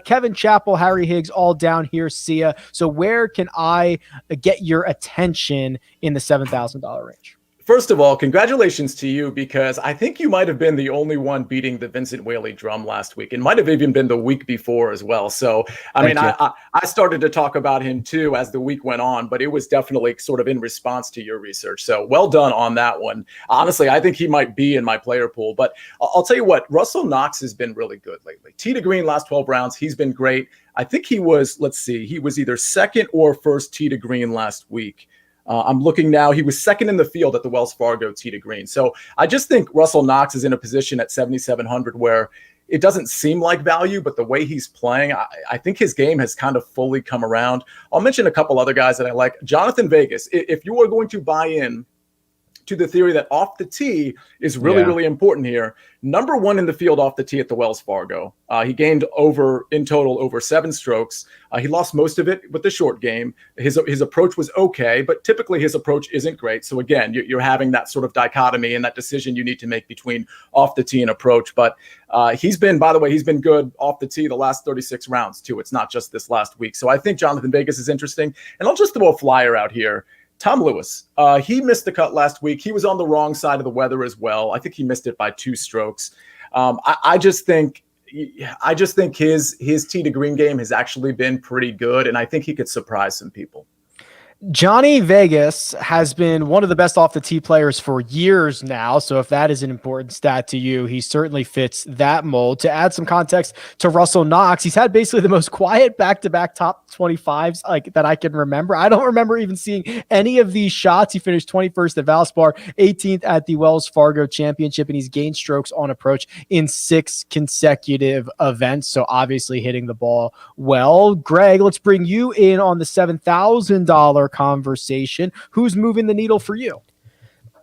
Kevin Chappell, Harry Higgs, all down here. See ya. So where can I get your attention in the $7,000 range? First of all, congratulations to you, because I think you might have been the only one beating the Vincent Whaley drum last week. It might have even been the week before as well. So, I started to talk about him too as the week went on, but it was definitely sort of in response to your research. So well done on that one. Honestly, I think he might be in my player pool, but I'll tell you what, Russell Knox has been really good lately. Tee to green last 12 rounds. He's been great. I think he was either second or first tee to green last week. I'm looking now. He was second in the field at the Wells Fargo tee to green. So I just think Russell Knox is in a position at 7,700 where it doesn't seem like value, but the way he's playing, I think his game has kind of fully come around. I'll mention a couple other guys that I like. Jonathan Vegas, if you are going to buy in to the theory that off the tee is really important here. Number 1 in the field off the tee at the Wells Fargo. He gained in total over 7 strokes. He lost most of it with the short game. His approach was okay, but typically his approach isn't great. So again, you're having that sort of dichotomy and that decision you need to make between off the tee and approach. But he's been good off the tee the last 36 rounds too. It's not just this last week. So I think Jonathan Vegas is interesting. And I'll just throw a flyer out here. Tom Lewis, he missed the cut last week. He was on the wrong side of the weather as well. I think he missed it by 2 strokes. I just think his tee to green game has actually been pretty good, and I think he could surprise some people. Johnny Vegas has been one of the best off the tee players for years now. So if that is an important stat to you, he certainly fits that mold. To add some context to Russell Knox, he's had basically the most quiet back-to-back top 25s that I can remember. I don't remember even seeing any of these shots. He finished 21st at Valspar, 18th at the Wells Fargo Championship, and he's gained strokes on approach in 6 consecutive events. So obviously hitting the ball well. Greg, let's bring you in on the $7,000 conversation. Who's moving the needle for you?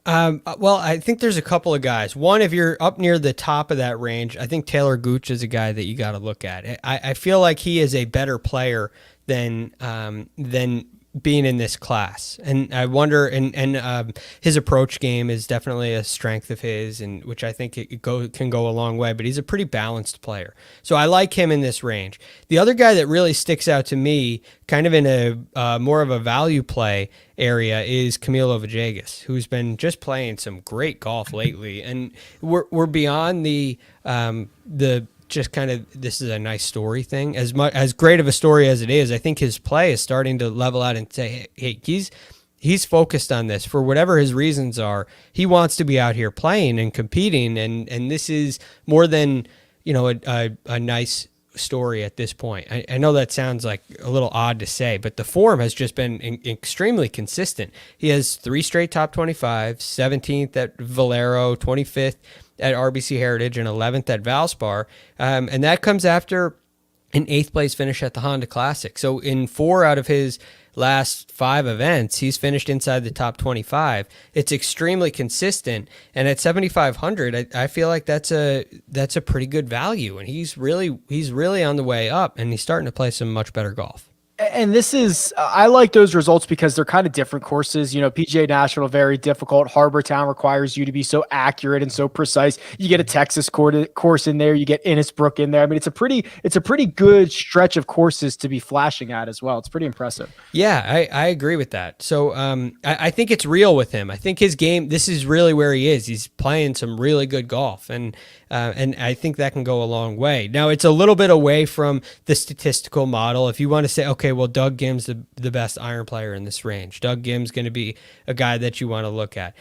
Well, I think there's a couple of guys. One, if you're up near the top of that range, I think Taylor Gooch is a guy that you got to look at. I feel like he is a better player than being in this class. And I wonder, and his approach game is definitely a strength of his, and which I think can go a long way, but he's a pretty balanced player. So I like him in this range. The other guy that really sticks out to me, kind of in a more of a value play area, is Camilo Villegas, who's been just playing some great golf lately. And we're beyond the just kind of, this is a nice story thing. As great of a story as it is, I think his play is starting to level out and say, hey, he's focused on this for whatever his reasons are. He wants to be out here playing and competing, and this is more than a nice story at this point. I know that sounds like a little odd to say, but the form has just been extremely consistent. He has 3 straight top 25, 17th at Valero, 25th at RBC Heritage, and 11th at Valspar. And that comes after an 8th place finish at the Honda Classic. So in 4 out of his last 5 events, he's finished inside the top 25. It's extremely consistent. And at 7,500, I feel like that's a pretty good value. And he's really on the way up, and he's starting to play some much better golf. And this is, I like those results because they're kind of different courses. PGA National, very difficult. Harbor Town requires you to be so accurate and so precise. You get a Texas course in there. You get Innisbrook in there. I mean, it's a pretty good stretch of courses to be flashing at as well. It's pretty impressive. Yeah, I agree with that. So I think it's real with him. I think his game, this is really where he is. He's playing some really good golf, and I think that can go a long way. Now, it's a little bit away from the statistical model. If you want to say, okay, well, Doug Gim's the best iron player in this range. Doug Gim's going to be a guy that you want to look at.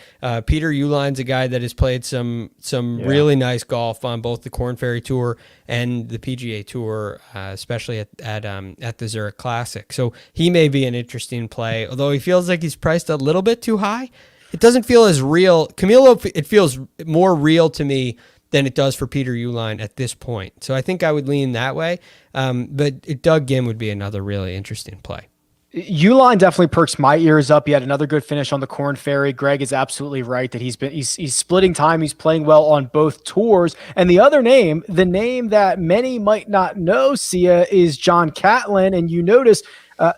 Peter Uihlein's a guy that has played some really nice golf on both the Korn Ferry Tour and the PGA Tour, especially at the Zurich Classic. So he may be an interesting play, although he feels like he's priced a little bit too high. It doesn't feel as real. Camilo, it feels more real to me than it does for Peter Uihlein at this point. So I think I would lean that way. But Doug Gim would be another really interesting play. Uihlein definitely perks my ears up. He had another good finish on the Korn Ferry. Greg is absolutely right that he's splitting time. He's playing well on both tours. And the other name, the name that many might not know, Sia, is John Catlin. And you notice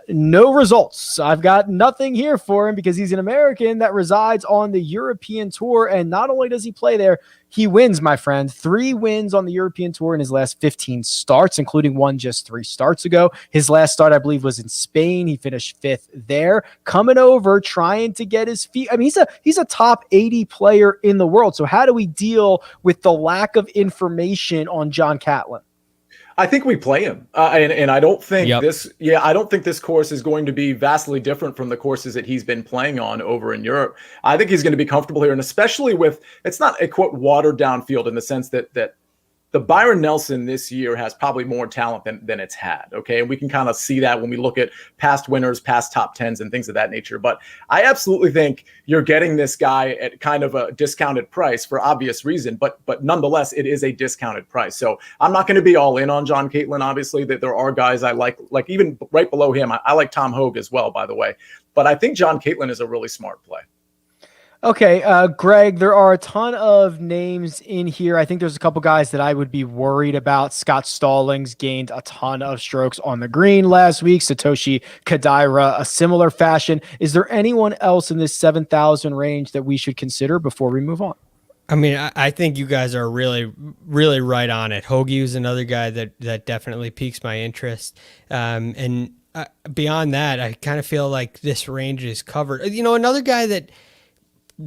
no results. I've got nothing here for him because he's an American that resides on the European Tour. And not only does he play there, he wins, my friend. 3 wins on the European Tour in his last 15 starts, including one just 3 starts ago. His last start, I believe, was in Spain. He finished 5th there, coming over, trying to get his feet. I mean, he's a top 80 player in the world. So how do we deal with the lack of information on John Catlin? I think we play him, and I don't think this. Yeah, I don't think this course is going to be vastly different from the courses that he's been playing on over in Europe. I think he's going to be comfortable here, and especially with, it's not a quote watered down field in the sense that the Byron Nelson this year has probably more talent than it's had. Okay, and we can kind of see that when we look at past winners, past top 10s, and things of that nature. But I absolutely think you're getting this guy at kind of a discounted price for obvious reason. But nonetheless, it is a discounted price. So I'm not going to be all in on John Catlin. Obviously, that there are guys I like even right below him. I like Tom Hogue as well, by the way. But I think John Catlin is a really smart play. Okay, Greg, there are a ton of names in here. I think there's a couple guys that I would be worried about. Scott Stallings gained a ton of strokes on the green last week. Satoshi Kodaira, a similar fashion. Is there anyone else in this 7,000 range that we should consider before we move on? I mean, I think you guys are really, really right on it. Hoagie is another guy that definitely piques my interest. And beyond that, I kind of feel like this range is covered. Another guy that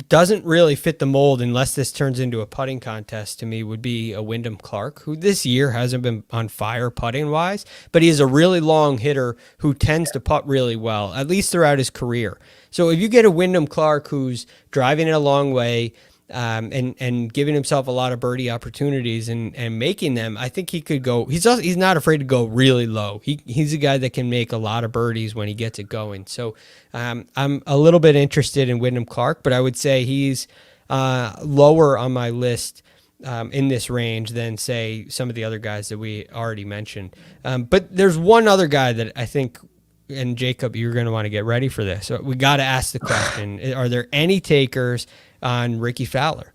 doesn't really fit the mold unless this turns into a putting contest to me would be a Wyndham Clark, who this year hasn't been on fire putting wise, but he is a really long hitter who tends to putt really well, at least throughout his career. So if you get a Wyndham Clark who's driving it a long way, and giving himself a lot of birdie opportunities and making them, I think he could go. He's not afraid to go really low. He's a guy that can make a lot of birdies when he gets it going. So I'm a little bit interested in Wyndham Clark, but I would say he's lower on my list in this range than say some of the other guys that we already mentioned. But there's one other guy that I think. And Jacob, you're going to want to get ready for this. So we got to ask the question: are there any takers on Ricky Fowler?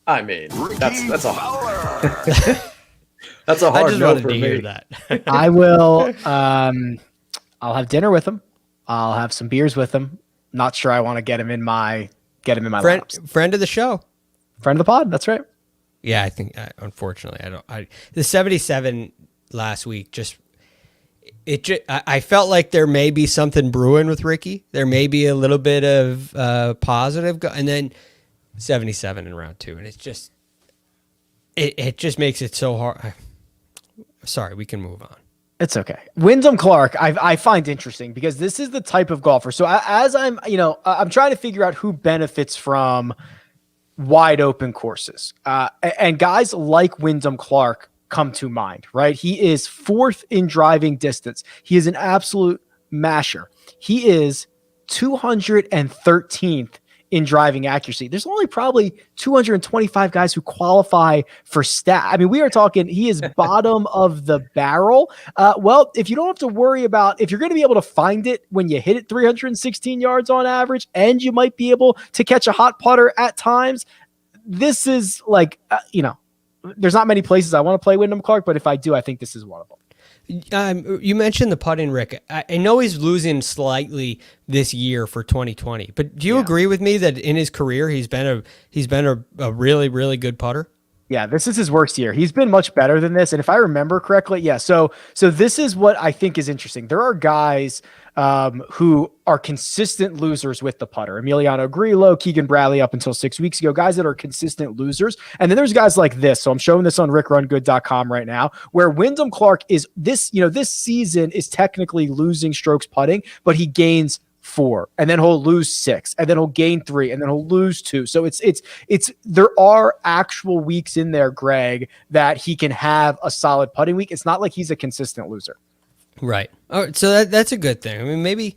I mean, that's a that's a hard I just no wanted for to me. hear that. I will. I'll have dinner with him. I'll have some beers with him. Not sure I want to get him in my laps. Friend of the show, Friend of the pod. That's right. Yeah, I think unfortunately I don't. The 77 last week I felt like there may be something brewing with Ricky. There may be a little bit of positive, and then 77 in round 2, and it's just it just makes it so hard. Sorry, we can move on. It's okay. Wyndham Clark, I find interesting because this is the type of golfer. So as I'm trying to figure out who benefits from wide open courses, and guys like Wyndham Clark come to mind, right? He is 4th in driving distance. He is an absolute masher. He is 213th in driving accuracy. There's only probably 225 guys who qualify for stat. I mean, we are talking, he is bottom of the barrel. Well, if you don't have to worry about, if you're going to be able to find it when you hit it 316 yards on average, and you might be able to catch a hot putter at times, this is like, there's not many places I want to play Wyndham Clark, but if I do, I think this is one of them. You mentioned the putting, Rick. I know he's losing slightly this year for 2020, but do you agree with me that in his career he's been a really, really good putter? Yeah, this is his worst year. He's been much better than this. And if I remember correctly, yeah. So this is what I think is interesting. There are guys who are consistent losers with the putter. Emiliano Grillo, Keegan Bradley up until 6 weeks ago, guys that are consistent losers. And then there's guys like this. So I'm showing this on rickrungood.com right now, where Wyndham Clark is this season is technically losing strokes putting, but he gains 4, and then he'll lose 6, and then he'll gain 3, and then he'll lose 2. So it's there are actual weeks in there, Greg, that he can have a solid putting week. It's not like he's a consistent loser. Right. All right. So that's a good thing. I mean, maybe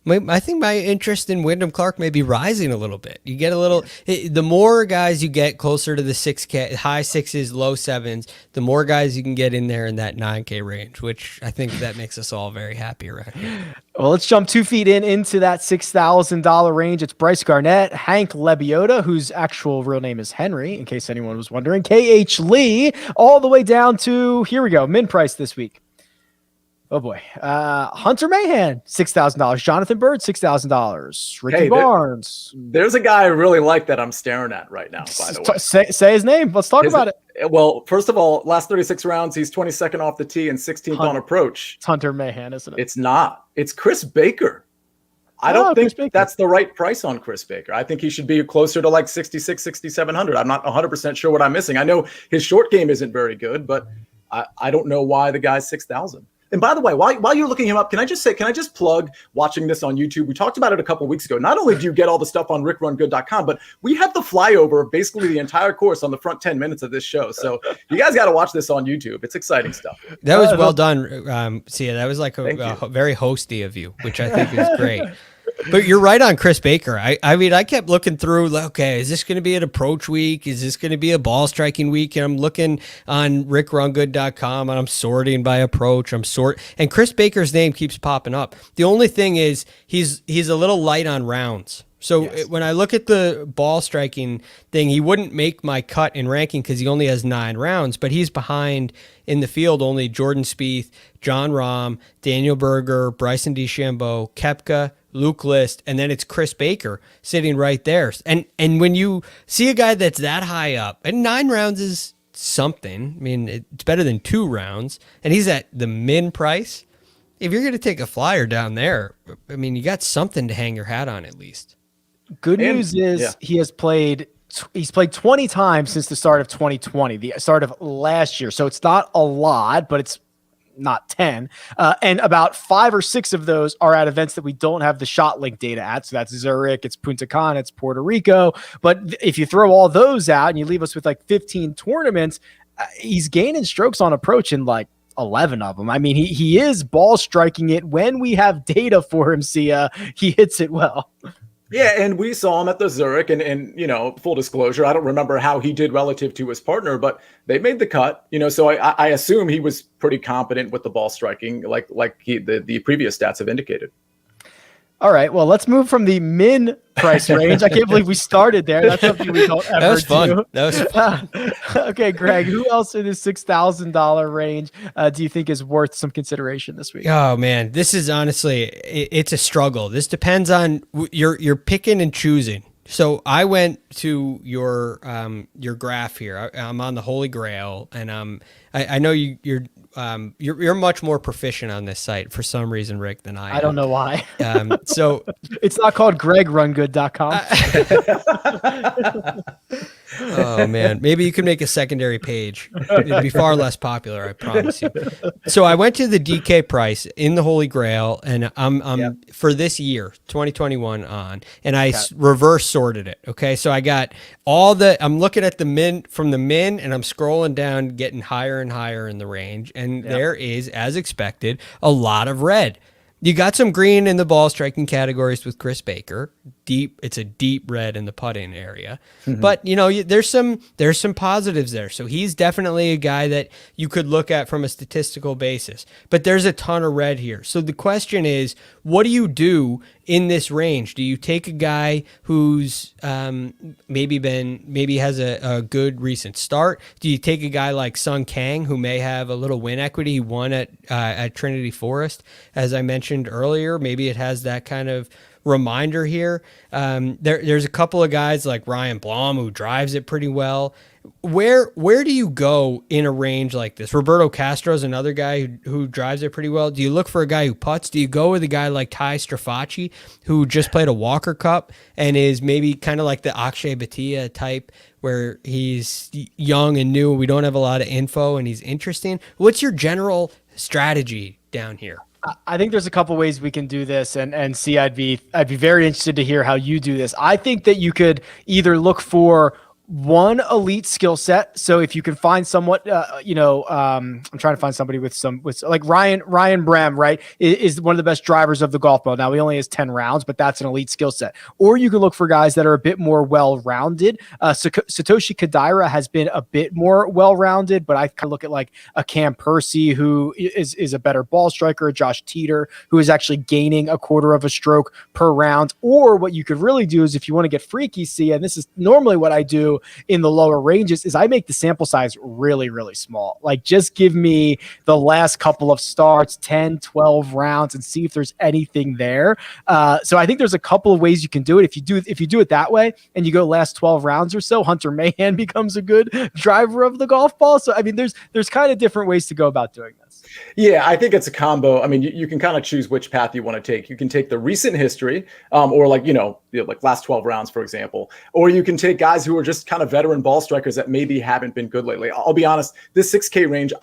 I think my interest in Wyndham Clark may be rising a little bit. You get a little, the more guys you get closer to the 6K, high 6s, low 7s, the more guys you can get in there in that 9K range, which I think that makes us all very happy around here. Well, let's jump 2 feet into that $6,000 range. It's Bryce Garnett, Hank Lebioda, whose actual real name is Henry, in case anyone was wondering, KH Lee, all the way down to, here we go, min price this week. Oh boy. Hunter Mahan, $6,000. Jonathan Bird, $6,000. Ricky Barnes. There's a guy I really like that I'm staring at right now, by the way. Say his name. Let's talk about it. Well, first of all, last 36 rounds, he's 22nd off the tee and 16th on approach. It's Hunter Mahan, isn't it? It's not. It's Chris Baker. I don't think that's the right price on Chris Baker. I think he should be closer to like 66, 6,700. I'm not 100% sure what I'm missing. I know his short game isn't very good, but I don't know why the guy's 6,000. And by the way, while you're looking him up, can I just plug watching this on YouTube? We talked about it a couple of weeks ago. Not only do you get all the stuff on rickrungood.com, but we have the flyover of basically the entire course on the front 10 minutes of this show. So you guys got to watch this on YouTube. It's exciting stuff. That was well done, Sia. That was like a very hosty of you, which I think is great. But you're right on Chris Baker. I mean, I kept looking through, like, okay, is this going to be an approach week? Is this going to be a ball striking week? And I'm looking on rickrungood.com and I'm sorting by approach. And Chris Baker's name keeps popping up. The only thing is he's a little light on rounds. So when I look at the ball striking thing, he wouldn't make my cut in ranking because he only has 9 rounds, but he's behind in the field only Jordan Spieth, John Rahm, Daniel Berger, Bryson DeChambeau, Koepka, Luke List, and then it's Chris Baker sitting right there. And when you see a guy that's that high up, and 9 rounds is something. I mean, it's better than 2 rounds, and he's at the min price. If you're going to take a flyer down there, I mean, you got something to hang your hat on at least. Good news is he's played 20 times since the start of 2020, the start of last year. So it's not a lot, but it's not 10. And about 5 or 6 of those are at events that we don't have the shot link data at. So that's Zurich, it's Punta Cana, it's Puerto Rico. But if you throw all those out and you leave us with like 15 tournaments, he's gaining strokes on approach in like 11 of them. I mean, he is ball striking it when we have data for him. Sia, he hits it well. Yeah, and we saw him at the Zurich, and you know, full disclosure, I don't remember how he did relative to his partner, but they made the cut. You know, so I assume he was pretty competent with the ball striking, like the previous stats have indicated. All right, well, let's move from the min price range. I can't believe we started there. That's something we don't ever That was fun. do. That was fun. Okay, Greg, who else in this $6,000 range do you think is worth some consideration this week? Oh man, this is honestly, it's a struggle. This depends on you're picking and choosing. So I went to your graph here. I'm on the Holy Grail, and I know you're much more proficient on this site for some reason, Rick, than I am. I don't know why. So it's not called GregRunGood.com. Oh man, maybe you could make a secondary page. It'd be far less popular, I promise you. So I went to the DK price in the Holy Grail, and I'm for this year, 2021 on, and I reverse sorted it. Okay, so I got I'm looking at the min from the min, and I'm scrolling down, getting higher and higher in the range, and there is, as expected, a lot of red. You got some green in the ball striking categories with Chris Baker. it's a deep red in the putting area. But there's some positives there. So he's definitely a guy that you could look at from a statistical basis. But there's a ton of red here. So the question is, what do you do in this range? Do you take a guy who's maybe has a good recent start? Do you take a guy like Sung Kang, who may have a little win equity? He won at Trinity Forest, as I mentioned earlier. Maybe it has that kind of reminder here. There's a couple of guys like Ryan Blom who drives it pretty well. Where do you go in a range like this? Roberto Castro is another guy who drives it pretty well. Do you look for a guy who putts? Do you go with a guy like Ty Strafacci, who just played a Walker Cup and is maybe kind of like the Akshay Bhatia type, where he's young and new, we don't have a lot of info, and he's interesting? What's your general strategy down here? I think there's a couple ways we can do this, and see, I'd be very interested to hear how you do this. I think that you could either look for one elite skill set. So if you can find somewhat, I'm trying to find somebody with like Ryan Brehm, right, is one of the best drivers of the golf ball. Now he only has 10 rounds, but that's an elite skill set. Or you can look for guys that are a bit more well-rounded. Satoshi Kodaira has been a bit more well-rounded, but I kind of look at like a Cam Percy, who is a better ball striker, a Josh Teeter, who is actually gaining a quarter of a stroke per round. Or what you could really do is, if you want to get freaky, see, and this is normally what I do in the lower ranges, is I make the sample size really, really small. Like, just give me the last couple of starts, 10, 12 rounds, and see if there's anything there. So I think there's a couple of ways you can do it. If you do it that way and you go last 12 rounds or so, Hunter Mahan becomes a good driver of the golf ball. So I mean, there's kind of different ways to go about doing this. Yeah, I think it's a combo. I mean, you can kind of choose which path you want to take. You can take the recent history, or like last 12 rounds, for example, or you can take guys who are just kind of veteran ball strikers that maybe haven't been good lately. I'll be honest, this 6K range,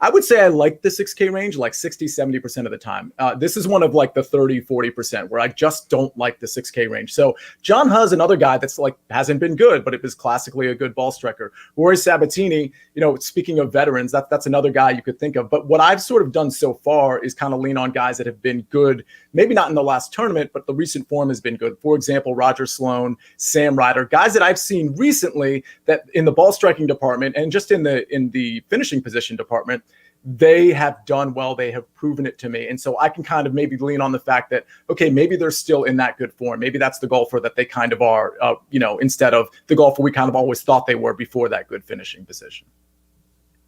I would say I like the 6K range like 60, 70% of the time. This is one of like the 30, 40% where I just don't like the 6K range. So John Huss, another guy that's like hasn't been good, but it was classically a good ball striker. Rory Sabatini, speaking of veterans, that's another guy you could think of. But what I've sort of done so far is kind of lean on guys that have been good, maybe not in the last tournament, but the recent form has been good. For example, Roger Sloan, Sam Ryder, guys that I've seen recently that in the ball striking department and just in the finishing position department, they have done well. They have proven it to me. And so I can kind of maybe lean on the fact that, okay, maybe they're still in that good form. Maybe that's the golfer that they kind of are, instead of the golfer we kind of always thought they were before that good finishing position.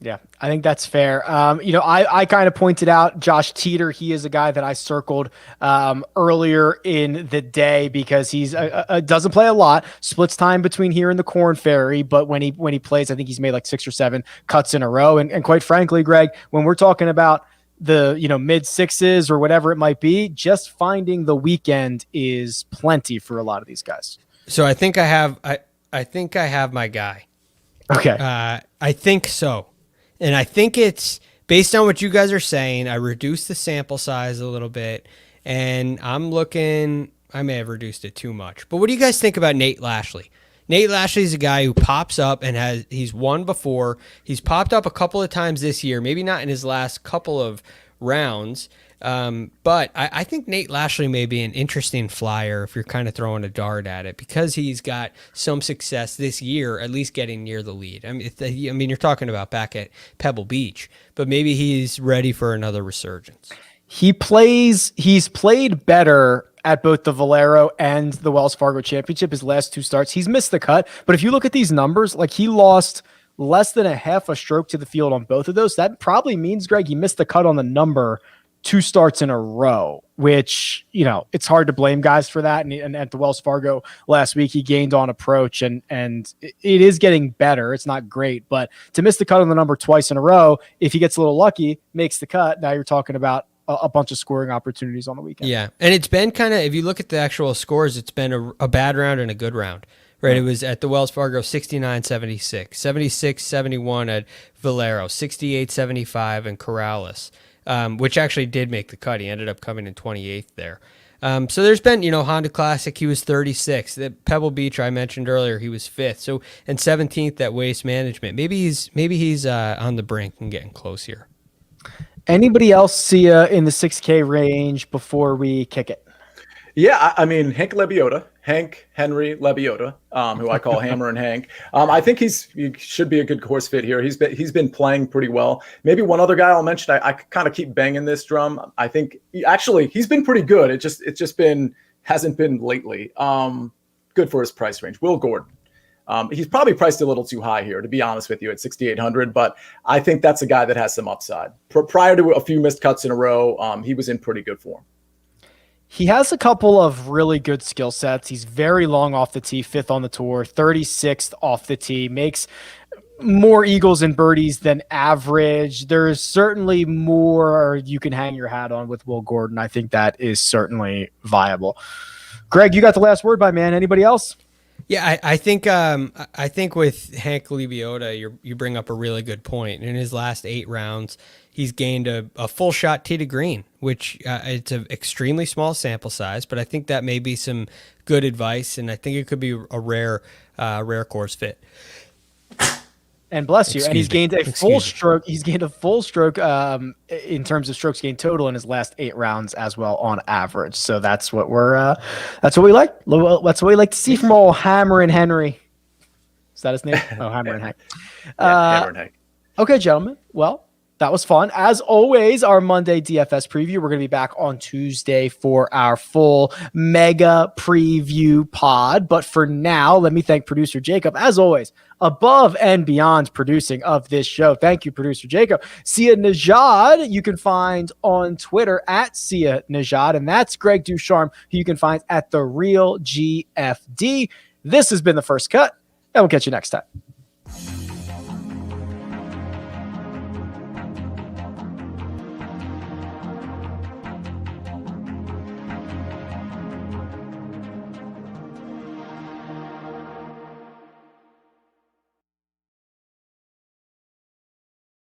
Yeah, I think that's fair. I kind of pointed out Josh Teeter. He is a guy that I circled earlier in the day because he's doesn't play a lot, splits time between here and the Corn Ferry. But when he plays, I think he's made like 6 or 7 cuts in a row. And quite frankly, Greg, when we're talking about the mid sixes or whatever it might be, just finding the weekend is plenty for a lot of these guys. So I think I have my guy. Okay. I think so. And I think it's based on what you guys are saying. I reduced the sample size a little bit, and I may have reduced it too much. But what do you guys think about Nate Lashley? Nate Lashley is a guy who pops up and he's won before. He's popped up a couple of times this year, maybe not in his last couple of rounds. But I think Nate Lashley may be an interesting flyer if you're kind of throwing a dart at it, because he's got some success this year, at least getting near the lead. I mean, you're talking about back at Pebble Beach, but maybe he's ready for another resurgence. He's played better at both the Valero and the Wells Fargo Championship his last 2 starts. He's missed the cut, but if you look at these numbers, like he lost less than a half a stroke to the field on both of those. That probably means, Greg, he missed the cut on the number 2 starts in a row, which, it's hard to blame guys for that. And at the Wells Fargo last week, he gained on approach and it is getting better. It's not great, but to miss the cut on the number twice in a row, if he gets a little lucky, makes the cut. Now you're talking about a bunch of scoring opportunities on the weekend. Yeah. And it's been kind of, if you look at the actual scores, it's been a bad round and a good round. Right, it was at the Wells Fargo 69-76, 76-71 at Valero, 68-75 in Corrales. Which actually did make the cut. He ended up coming in 28th there. So there's been, Honda Classic, he was 36th. At Pebble Beach, I mentioned earlier, he was 5th. So, and 17th at Waste Management. Maybe he's on the brink and getting close here. Anybody else see you in the 6K range before we kick it? Yeah, I mean, Hank Lebioda Hank Henry Lebioda, who I call Hammer and Hank. I think he should be a good course fit here. He's been playing pretty well. Maybe one other guy I'll mention. I kind of keep banging this drum. I think he's been pretty good. Hasn't been lately. Good for his price range. Will Gordon. He's probably priced a little too high here, to be honest with you, at 6,800. But I think that's a guy that has some upside. Prior to a few missed cuts in a row, he was in pretty good form. He has a couple of really good skill sets. He's very long off the tee, 5th on the tour, 36th off the tee, makes more eagles and birdies than average. There's certainly more you can hang your hat on with Will Gordon. I think that is certainly viable. Greg, you got the last word, man. Anybody else? Yeah, I think with Hank Lebioda, you bring up a really good point. In his last 8 rounds, he's gained a full shot tee to green, which it's an extremely small sample size, but I think that may be some good advice, and I think it could be a rare course fit. And bless you. And he's gained a full stroke. He's gained a full stroke in terms of strokes gained total in his last 8 rounds as well on average. So that's what that's what we like. That's what we like to see from old Hammer and Henry. Is that his name? Oh, Hammer and Hank. Hammer and Hank. Okay, gentlemen. Well, that was fun. As always, our Monday DFS preview. We're going to be back on Tuesday for our full mega preview pod. But for now, let me thank producer Jacob, as always, above and beyond producing of this show. Thank you, producer Jacob. Sia Nejad, you can find on Twitter at Sia Nejad. And that's Greg DuCharme, who you can find at The Real GFD. This has been The First Cut, and we'll catch you next time.